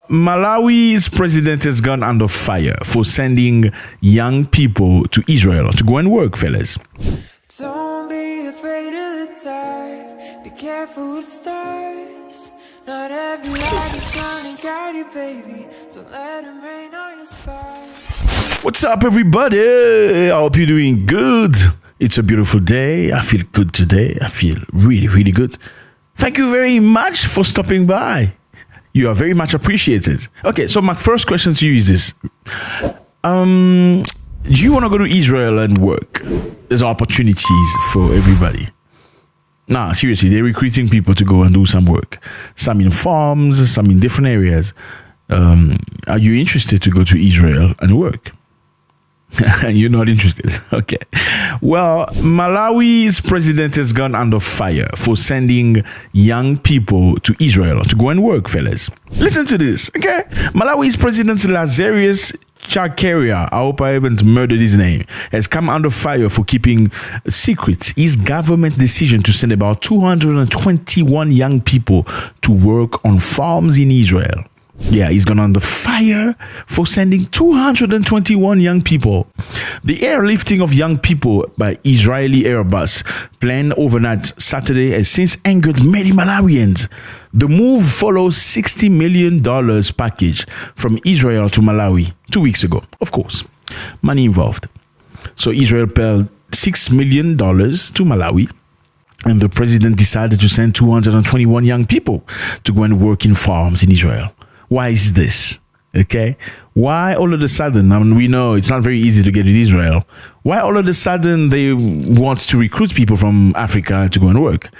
Malawi's president has gone under fire for sending young people to Israel to go and work, fellas. Don't be afraid of the dark. Be careful with stars. Not every light is gonna guide you, baby. Don't let them rain on your spark. What's up, everybody? I hope you're doing good. It's a beautiful day. I feel good today. I feel really, really good. Thank you very much for stopping by. You are very much appreciated. Okay, so my first question to you is this. Do you want to go to Israel and work? There's opportunities for everybody. Nah, seriously, they're recruiting people to go and do some work. Some in farms, some in different areas. Are you interested to go to Israel and work? You're not interested. Okay. Well, Malawi's president has gone under fire for sending young people to Israel to go and work, fellas. Listen to this, okay? Malawi's president Lazarus Chakwera, I hope I haven't murdered his name, has come under fire for keeping secret his government decision to send about 221 young people to work on farms in Israel. Yeah, he's gone under fire for sending 221 young people. The airlifting of young people by Israeli Airbus planned overnight Saturday has since angered many Malawians. The move follows $60 million package from Israel to Malawi 2 weeks ago. Of course, money involved. So Israel paid $6 million to Malawi, and the president decided to send 221 young people to go and work in farms in Israel. Why is this? Okay. Why all of a sudden, I mean, we know it's not very easy to get in Israel. Why all of a sudden they want to recruit people from Africa to go and work?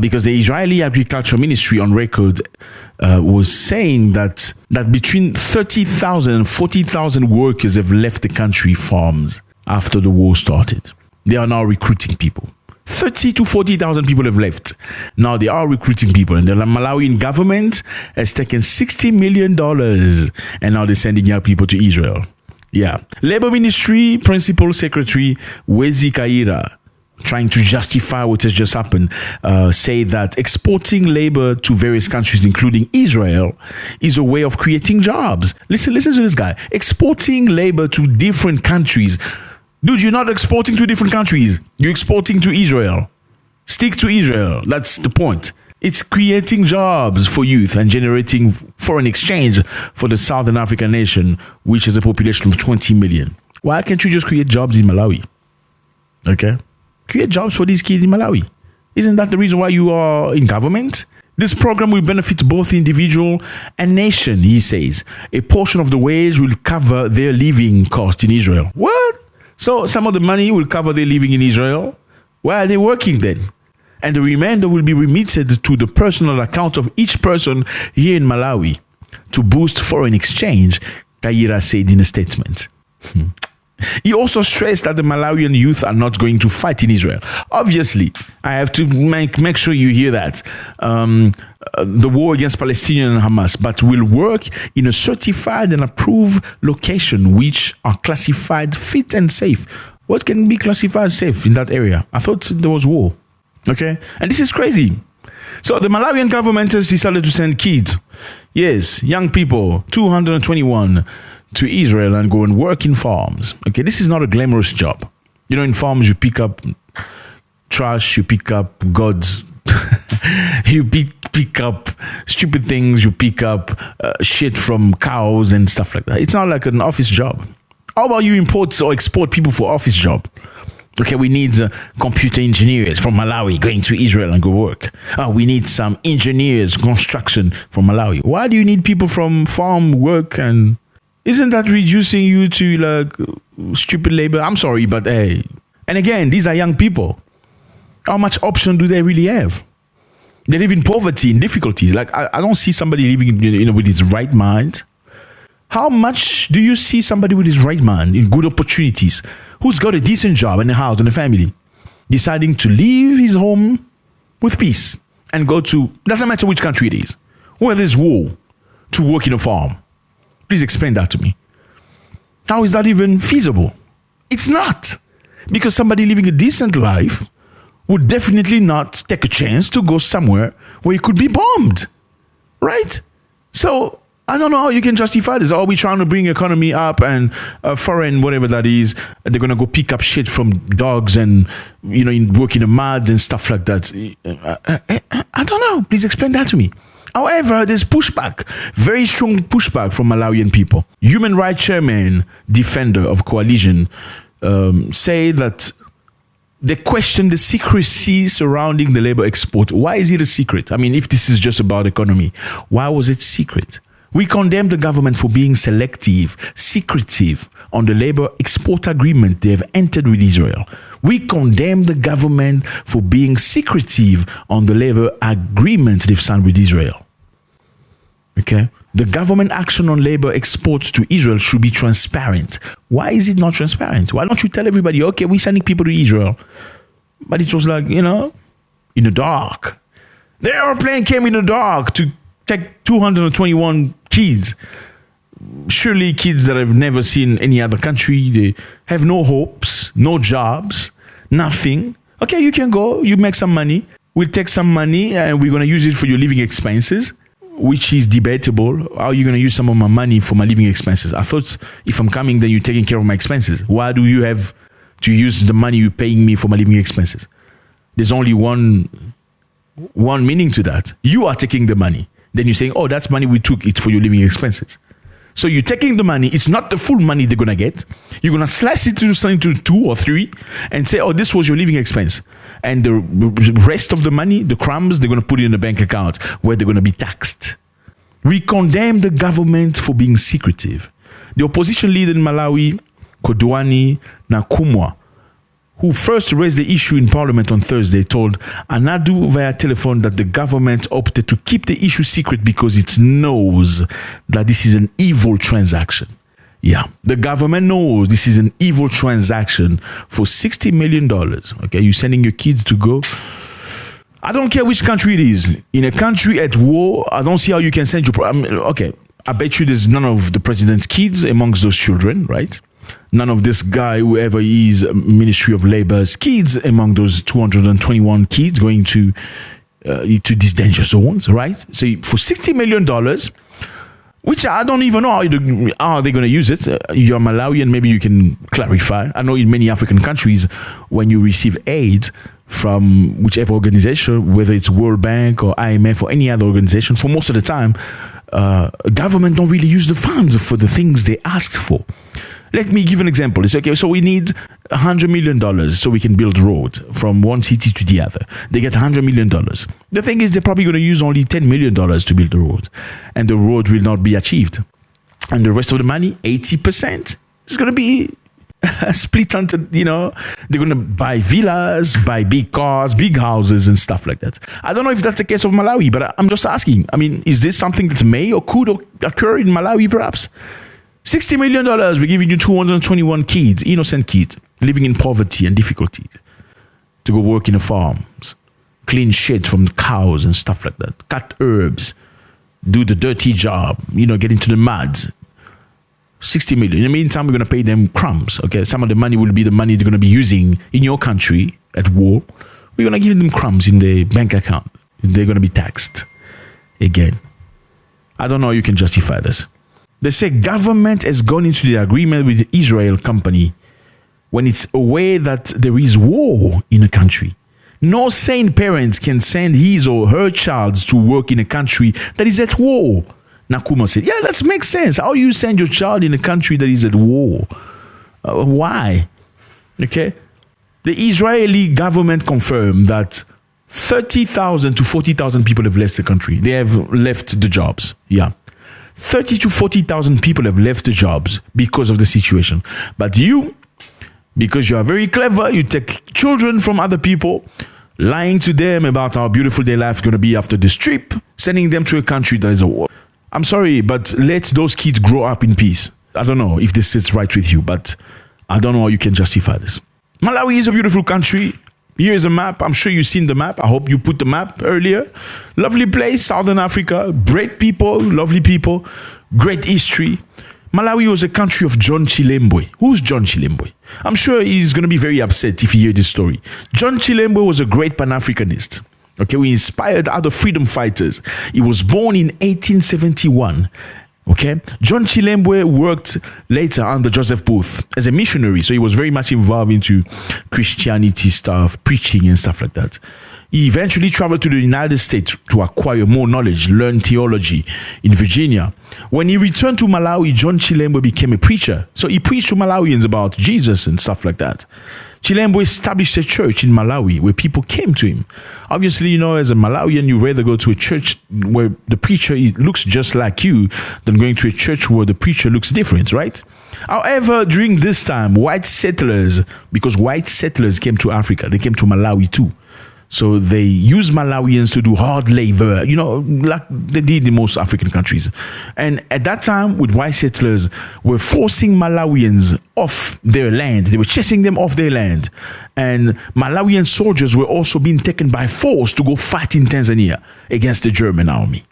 Because the Israeli Agriculture Ministry on record was saying that between 30,000 and 40,000 workers have left the country farms after the war started. They are now recruiting people. 30 to 40,000 people have left. Now they are recruiting people, and the Malawian government has taken $60 million, and now they're sending young people to Israel. Yeah. Labor Ministry Principal Secretary Wezi Kaira, trying to justify what has just happened, say that exporting labor to various countries, including Israel, is a way of creating jobs. Listen to this guy. Exporting labor to different countries. Dude, you're not exporting to different countries. You're exporting to Israel. Stick to Israel. That's the point. It's creating jobs for youth and generating foreign exchange for the Southern African nation, which has a population of 20 million. Why can't you just create jobs in Malawi? Okay? Create jobs for these kids in Malawi. Isn't that the reason why you are in government? This program will benefit both the individual and nation, he says. A portion of the wage will cover their living cost in Israel. What? So some of the money will cover their living in Israel. Why are they working then? And the remainder will be remitted to the personal account of each person here in Malawi to boost foreign exchange, Kaira said in a statement. He also stressed that the Malawian youth are not going to fight in Israel. Obviously, I have to make sure you hear that. The war against Palestinians and Hamas, but will work in a certified and approved location which are classified fit and safe. What can be classified safe in that area? I thought there was war. Okay? And this is crazy. So the Malawian government has decided to send kids, yes, young people, 221, to Israel and go and work in farms. Okay, this is not a glamorous job. You know, in farms, you pick up trash, you pick up gods, you pick up stupid things, you pick up shit from cows and stuff like that. It's not like an office job. How about you import or export people for office job? Okay, we need computer engineers from Malawi going to Israel and go work. We need some engineers, construction from Malawi. Why do you need people from farm work? And isn't that reducing you to like stupid labor? I'm sorry, but hey. And again, these are young people. How much option do they really have? They live in poverty, in difficulties. Like, I don't see somebody living with his right mind. How much do you see somebody with his right mind in good opportunities, who's got a decent job and a house and a family, deciding to leave his home with peace and go to, doesn't matter which country it is, where there's war, to work in a farm? Please explain that to me. How is that even feasible? It's not. Because somebody living a decent life would definitely not take a chance to go somewhere where he could be bombed. Right? So I don't know how you can justify this. Are we trying to bring economy up and foreign, whatever that is, and they're going to go pick up shit from dogs and, work in the mud and stuff like that? I don't know. Please explain that to me. However, there's pushback, very strong pushback from Malawian people. Human rights chairman, defender of coalition, say that they question the secrecy surrounding the labor export. Why is it a secret? I mean, if this is just about economy, why was it secret? We condemn the government for being selective, secretive on the labor export agreement they have entered with Israel. We condemn the government for being secretive on the labor agreement they've signed with Israel. Okay? The government action on labor exports to Israel should be transparent. Why is it not transparent? Why don't you tell everybody, okay, we're sending people to Israel? But it was like, in the dark. The airplane came in the dark to take 221 kids. Surely kids that have never seen any other country, they have no hopes, no jobs, nothing. Okay, you can go, you make some money. We'll take some money and we're going to use it for your living expenses, which is debatable. How are you going to use some of my money for my living expenses? I thought if I'm coming, then you're taking care of my expenses. Why do you have to use the money you're paying me for my living expenses? There's only one meaning to that. You are taking the money. Then you're saying, oh, that's money we took. It's for your living expenses. So you're taking the money. It's not the full money they're going to get. You're going to slice it into 2 or 3 and say, oh, this was your living expense. And the rest of the money, the crumbs, they're going to put it in a bank account where they're going to be taxed. We condemn the government for being secretive. The opposition leader in Malawi, Kodwani Nakumwa, who first raised the issue in parliament on Thursday, told Anadu via telephone that the government opted to keep the issue secret because it knows that this is an evil transaction. Yeah, the government knows this is an evil transaction for $60 million. Okay, you're sending your kids to go. I don't care which country it is. In a country at war, I don't see how you can send your... okay, I bet you there's none of the president's kids amongst those children, right? None of this guy, whoever he is, Ministry of Labor's kids among those 221 kids going to these danger zones, right? So for $60 million, which I don't even know how they're going to use it. You're Malawian, maybe you can clarify. I know in many African countries, when you receive aid from whichever organization, whether it's World Bank or IMF or any other organization, for most of the time, government don't really use the funds for the things they asked for. Let me give an example. It's okay, so we need $100 million so we can build road from one city to the other. They get $100 million. The thing is, they're probably going to use only $10 million to build the road. And the road will not be achieved. And the rest of the money, 80%, is going to be split into, they're going to buy villas, buy big cars, big houses and stuff like that. I don't know if that's the case of Malawi, but I'm just asking. I mean, is this something that may or could occur in Malawi perhaps? $60 million, we're giving you 221 kids, innocent kids, living in poverty and difficulty, to go work in the farms, clean shit from cows and stuff like that, cut herbs, do the dirty job, get into the mud. 60 million. In the meantime, we're going to pay them crumbs, okay? Some of the money will be the money they're going to be using in your country at war. We're going to give them crumbs in the bank account. They're going to be taxed again. I don't know how you can justify this. They say government has gone into the agreement with the Israel company when it's aware that there is war in a country. No sane parent can send his or her child to work in a country that is at war. Nakuma said, yeah, that makes sense. How do you send your child in a country that is at war? Why? Okay. The Israeli government confirmed that 30,000 to 40,000 people have left the country. They have left the jobs. Yeah. 30 to 40,000 people have left the jobs because of the situation. But you, because you are very clever, you take children from other people, lying to them about how beautiful their life is going to be after this trip, sending them to a country that is a war. I'm sorry, but let those kids grow up in peace. I don't know if this sits right with you, but I don't know how you can justify this. Malawi is a beautiful country. Here is a map. I'm sure you've seen the map. I hope you put the map earlier. Lovely place, Southern Africa. Great people, lovely people. Great history. Malawi was a country of John Chilembwe. Who's John Chilembwe? I'm sure he's going to be very upset if he hears this story. John Chilembwe was a great Pan-Africanist. Okay, we inspired other freedom fighters. He was born in 1871 Okay, John Chilembwe worked later under Joseph Booth as a missionary, so he was very much involved into Christianity stuff, preaching and stuff like that. He eventually traveled to the United States to acquire more knowledge, learn theology in Virginia. When he returned to Malawi, John Chilembwe became a preacher. So he preached to Malawians about Jesus and stuff like that. Chilembwe established a church in Malawi where people came to him. Obviously, you know, as a Malawian, you rather go to a church where the preacher looks just like you than going to a church where the preacher looks different, right? However, during this time, white settlers, because white settlers came to Africa, they came to Malawi too. So they used Malawians to do hard labor, you know, like they did in most African countries. And at that time, with white settlers, were forcing Malawians off their land. They were chasing them off their land. And Malawian soldiers were also being taken by force to go fight in Tanzania against the German army.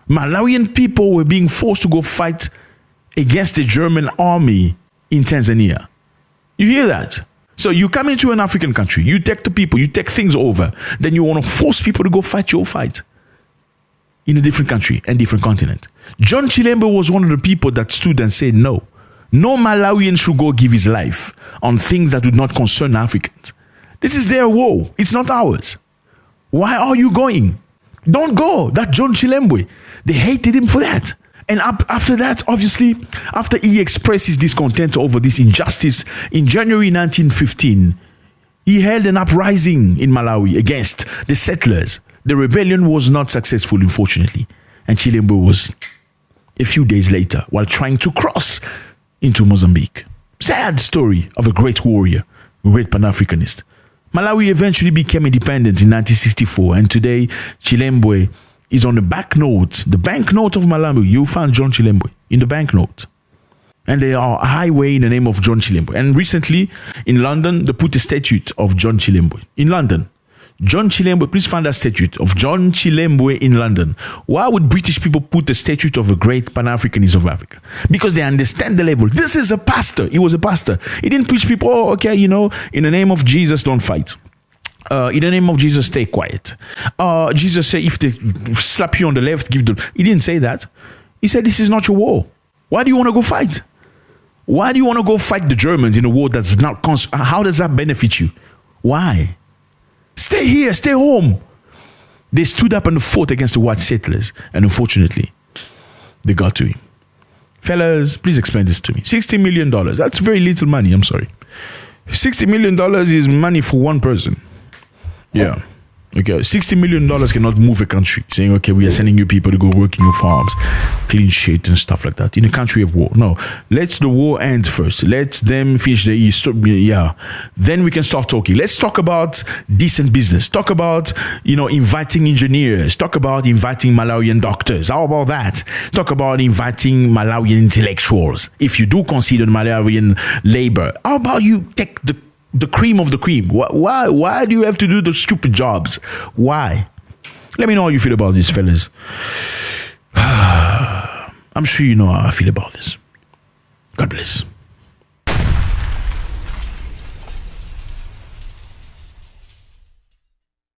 Malawian people were being forced to go fight against the German army in Tanzania. You hear that? So you come into an African country, you take the people, you take things over, then you want to force people to go fight your fight in a different country and different continent. John Chilembwe was one of the people that stood and said, no Malawian should go give his life on things that do not concern Africans. This is their war. It's not ours. Why are you going? Don't go. That's John Chilembwe. They hated him for that. And after that, obviously, after he expressed his discontent over this injustice, in January 1915, he held an uprising in Malawi against the settlers. The rebellion was not successful, unfortunately. And Chilembwe was, a few days later, while trying to cross into Mozambique. Sad story of a great warrior, a great Pan-Africanist. Malawi eventually became independent in 1964, and today, Chilembwe is on the banknote of Malawi. You find John Chilembwe in the banknote. And there are a highway in the name of John Chilembwe. And recently in London, they put a statue of John Chilembwe. In London, John Chilembwe, please find that statue of John Chilembwe in London. Why would British people put a statue of a great Pan-Africanist of Africa? Because they understand the level. This is a pastor. He was a pastor. He didn't preach people, oh, okay, you know, in the name of Jesus, don't fight. In the name of Jesus, stay quiet. Jesus said, if they slap you on the left, give them. He didn't say that. He said, this is not your war. Why do you want to go fight? Why do you want to go fight the Germans in a war that's not... How does that benefit you? Why? Stay here, stay home. They stood up and fought against the white settlers. And unfortunately, they got to him. Fellas, please explain this to me. $60 million. That's very little money. I'm sorry. $60 million is money for one person. Yeah. Okay. $60 million cannot move a country. Saying, okay, we are sending you people to go work in your farms, clean shit and stuff like that in a country of war. No. Let the war end first. Let them finish the East. Yeah. Then we can start talking. Let's talk about decent business. Talk about, you know, inviting engineers. Talk about inviting Malawian doctors. How about that? Talk about inviting Malawian intellectuals. If you do consider Malawian labor, how about you take the cream of the cream? Why do you have to do the stupid jobs? Why? Let me know how you feel about this, fellas. I'm sure you know how I feel about this. God bless.